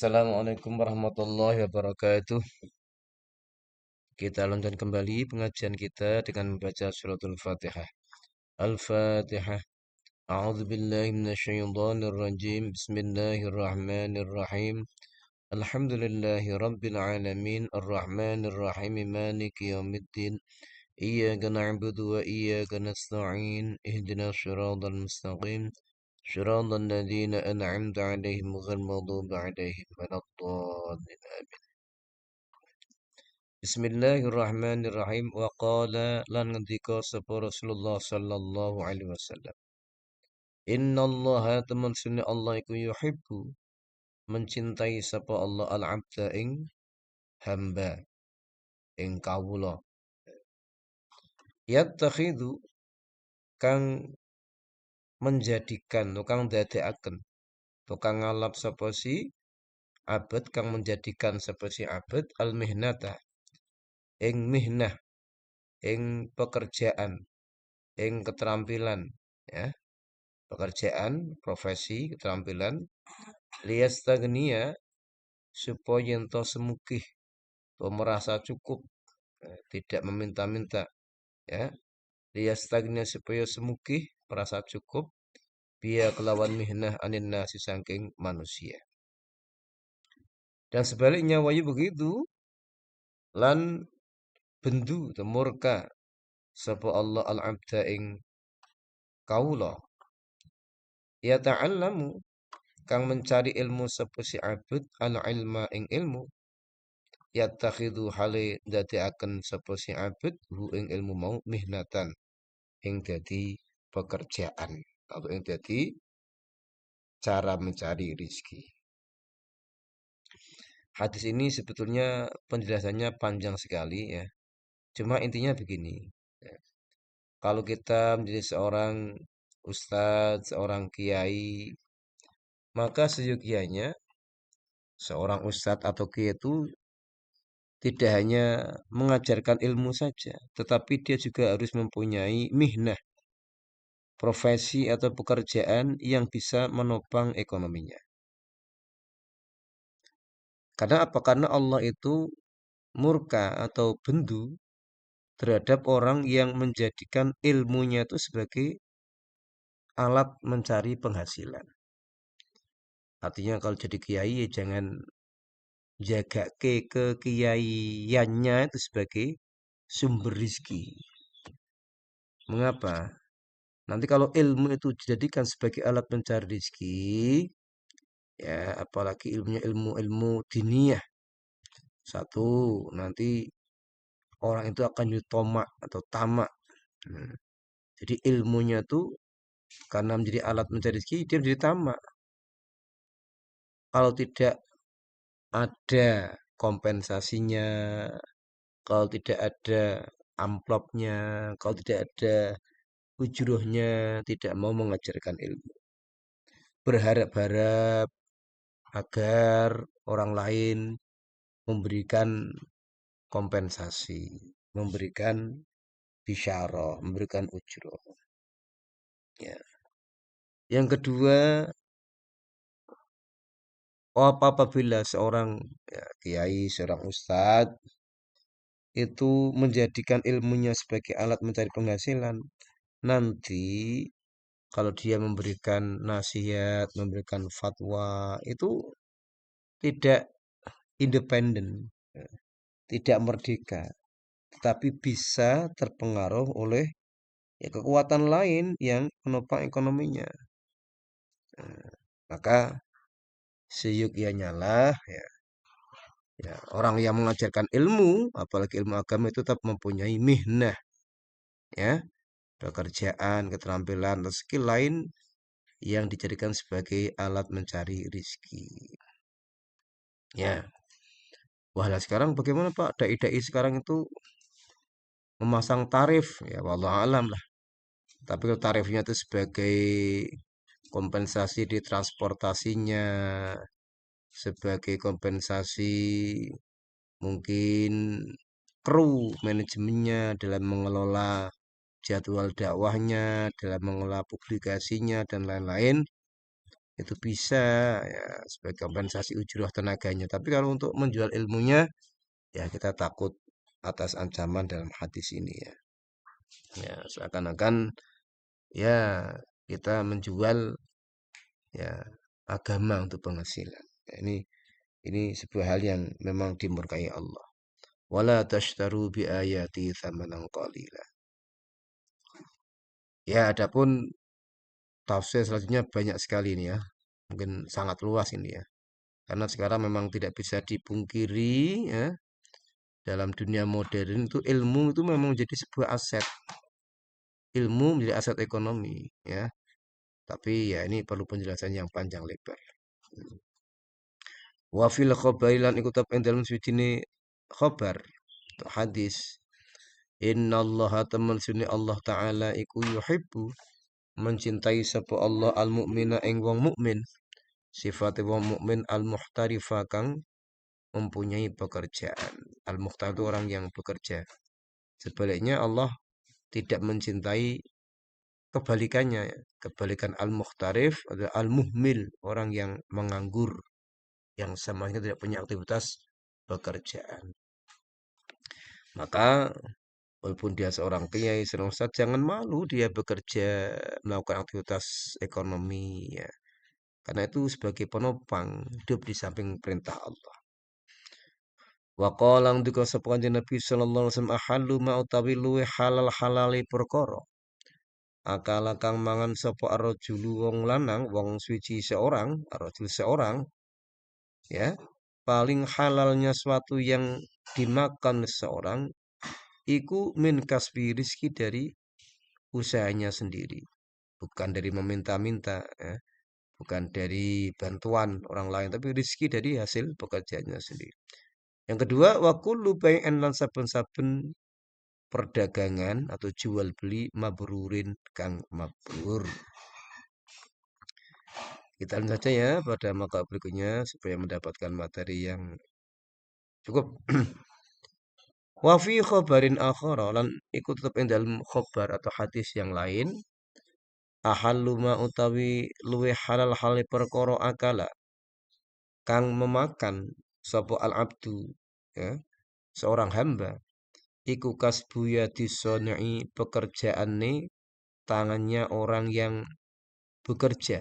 Assalamualaikum warahmatullahi wabarakatuh. Kita lanjutkan kembali pengajian kita dengan membaca suratul Fatihah. Al-Fatihah. A'udzu billahi minasyaitonir rajim. Bismillahirrahmanirrahim. Alhamdulillahi rabbil alamin. Arrahmanir rahim. Maliki yaumiddin. Iyyaka na'budu wa iyyaka nasta'in. Ihdinas siratal mustaqim. Siratal ladzina an'amta 'alaihim ghairil maghdubi 'alaihim waladdallin. Bismillahirrahmanirrahim wa qala lan ngendika sapa Rasulullah sallallahu alaihi wasallam. Innallaha teman sunni Allah iku yuhibbu mencintai sapa Allah al-abda ing hamba ing kawula. Yattakhidhu kang menjadikan tukang dadekaken tukang ngalap sapa si abad kang menjadikan sapa si abad al-mihnata ing mihnah ing pekerjaan ing keterampilan ya pekerjaan, profesi, keterampilan, liyastagniya supaya ento semukih, atau merasa cukup, tidak meminta-minta, ya. Liyastagniya supaya semukih, merasa cukup, biya kelawan mihnah anin nasi sangking manusia. Dan sebaliknya wayu begitu, lan bendu temurka sapa Allah al-abda ing kaula. Ya ta'allamu kang mencari ilmu sapa si abad al-ilma ing ilmu yattakhidhu hale dadekaken sapa si abad hu ing ilmu mau mihnatan ing dadi pekerjaan atau ing dadi cara mencari rizki. Hadis ini sebetulnya penjelasannya panjang sekali ya. Cuma intinya begini. Ya. Kalau kita menjadi seorang ustadz, seorang kiai, maka seyogianya seorang ustadz atau kiai itu tidak hanya mengajarkan ilmu saja, tetapi dia juga harus mempunyai mihnah, profesi atau pekerjaan yang bisa menopang ekonominya. Karena apa? Karena Allah itu murka atau bendu terhadap orang yang menjadikan ilmunya itu sebagai alat mencari penghasilan. Artinya kalau jadi kiai ya jangan jaga kekiaiannya itu sebagai sumber rizki. Mengapa? Nanti kalau ilmu itu dijadikan sebagai alat mencari rezeki, ya apalagi ilmunya ilmu diniyah. Satu, nanti orang itu akan tomak atau tamak. Hmm. Jadi ilmunya tuh karena menjadi alat mencari rezeki, dia menjadi tamak. Kalau tidak ada kompensasinya, kalau tidak ada amplopnya, kalau tidak ada ujrohnya, tidak mau mengajarkan ilmu. Berharap-harap agar orang lain memberikan kompensasi, memberikan bisyarah, memberikan ujroh. Ya. Yang kedua, apabila seorang ya, kiai, seorang ustadz itu menjadikan ilmunya sebagai alat mencari penghasilan, nanti kalau dia memberikan nasihat, memberikan fatwa, itu tidak independen, ya, tidak merdeka, tetapi bisa terpengaruh oleh ya, kekuatan lain yang menopang ekonominya. Nah, maka seyogyanya lah ya, orang yang mengajarkan ilmu, apalagi ilmu agama itu tetap mempunyai mihnah, ya, pekerjaan, keterampilan, atau skill lain yang dijadikan sebagai alat mencari rizki. Ya, wah lah sekarang bagaimana Pak? Dai-dai sekarang itu memasang tarif, ya wallah alam lah. Tapi kalau tarifnya itu sebagai kompensasi di transportasinya, sebagai kompensasi mungkin kru manajemennya dalam mengelola jadwal dakwahnya, dalam mengelola publikasinya dan lain-lain, itu bisa ya sebagai kompensasi ujrah tenaganya. Tapi kalau untuk menjual ilmunya ya kita takut atas ancaman dalam hadis ini ya. Ya seakan-akan ya kita menjual ya agama untuk penghasilan. Ya, ini sebuah hal yang memang dimurkai Allah. Wala tashtaru bi ayati tsamanan qalila. Ya adapun tafsir selanjutnya banyak sekali ini ya. Mungkin sangat luas ini ya. Karena sekarang memang tidak bisa dipungkiri ya, dalam dunia modern itu ilmu itu memang menjadi sebuah aset. Ilmu menjadi aset ekonomi ya. Tapi ya ini perlu penjelasan yang panjang lebar. Wa fil khabari lan iku tep ing dalem suwijine khabar atau hadis. Innallaha temen sunni Allah taala iku yuhibbu mencintai sapa Allah al mukmina ing wong mukmin. Sifat wong mukmin al muhtarifa kang mempunyai pekerjaan. Al muhtar itu orang yang bekerja. Sebaliknya Allah tidak mencintai kebalikannya. Kebalikan al muhtarif adalah al muhmil, orang yang menganggur, yang sama sekali tidak punya aktivitas pekerjaan. Maka walaupun dia seorang kiai, seorang ustadz, jangan malu dia bekerja, melakukan aktivitas ekonomi ya. Karena itu sebagai penopang hidup di samping perintah Allah. Wa qala ndika sapa Kanjeng Nabi sallallahu alaihi wasallam ahallu ma utawi luwe halal halale perkara. Akala kang mangan sapa arrajulu wong lanang, wong suci seorang, arrajul seorang ya. Paling halalnya suatu yang dimakan seorang iku min kasbi rizki dari usahanya sendiri, bukan dari meminta-minta ya. Bukan dari bantuan orang lain, tapi rizki dari hasil pekerjaannya sendiri. Yang kedua, wa kullu bai'an lan saben-saben perdagangan atau jual beli mabrurin kang mabrur. Kita lihat saja ya pada maka berikutnya supaya mendapatkan materi yang cukup. Wa fi khabarin akhara lan ikut tetap ing dalam khabar atau hadis yang lain ahallu ma utawi luwe halal hale perkara akala kang memakan sapa al abdu ya seorang hamba iku kasbu yadi soni'i pekerjaane tangannya orang yang bekerja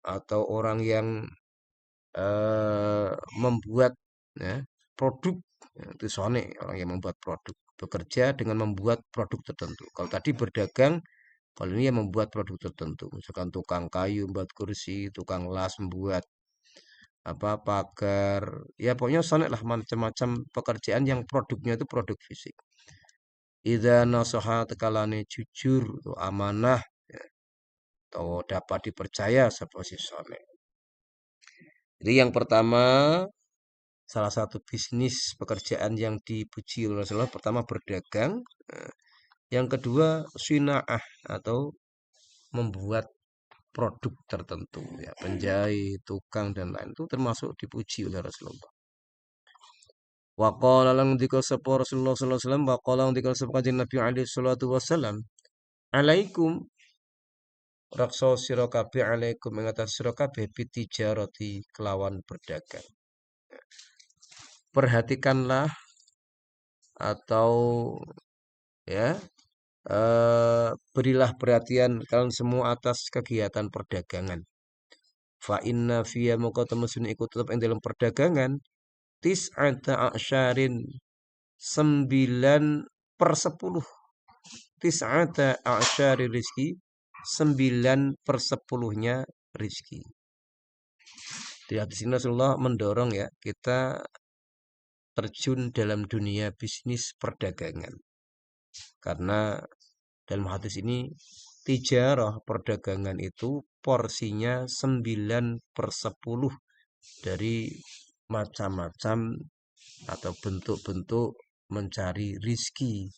atau orang yang membuat ya, produk ya, itu sone orang yang membuat produk bekerja dengan membuat produk tertentu. Kalau tadi berdagang, kalau ini yang membuat produk tertentu, misalkan tukang kayu membuat kursi, tukang las membuat apa pagar, ya pokoknya sone lah macam-macam pekerjaan yang produknya itu produk fisik. Idza nasaha tekalane jujur atau amanah ya, atau dapat dipercaya sapa si sone. Jadi yang pertama salah satu bisnis pekerjaan yang dipuji oleh Rasulullah pertama berdagang, eh, yang kedua sina'ah atau membuat produk tertentu ya penjahit, tukang dan lain itu termasuk dipuji oleh Rasulullah. Wa qala lan dzikra sapa Rasulullah sallallahu alaihi wasallam wa qala dzikra sapa kanjeng Nabi alaihi salatu wasallam alaikum raksa sira kabeh alaikum ing atas sira kabeh bitijarati kelawan berdagang. Perhatikanlah atau ya berilah perhatian kalian semua atas kegiatan perdagangan. Fa inna fiyya moko temesun iku tetep ing dalam perdagangan tis'ata aksyarin 9/10 tis'ata aksyari rizki 9/10-nya rizki. Di hadis ini Rasulullah mendorong ya kita terjun dalam dunia bisnis perdagangan. Karena dalam hadis ini tijarah perdagangan itu porsinya 9/10 dari macam-macam atau bentuk-bentuk mencari rizki.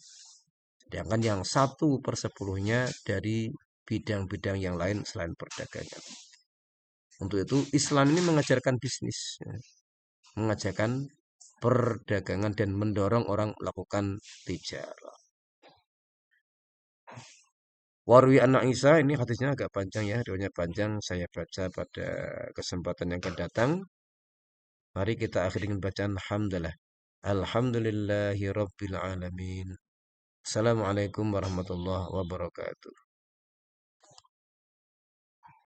Sedangkan yang 1/10-nya dari bidang-bidang yang lain selain perdagangan. Untuk itu Islam ini mengajarkan bisnis, ya. Mengajarkan perdagangan dan mendorong orang melakukan tijarah. Warwi anak Isa ini hadisnya agak panjang ya, riwayatnya panjang. Saya baca pada kesempatan yang akan datang. Mari kita akhiri dengan bacaan Alhamdulillah. Alhamdulillahi Rabbil Alamin. Assalamualaikum warahmatullahi wabarakatuh.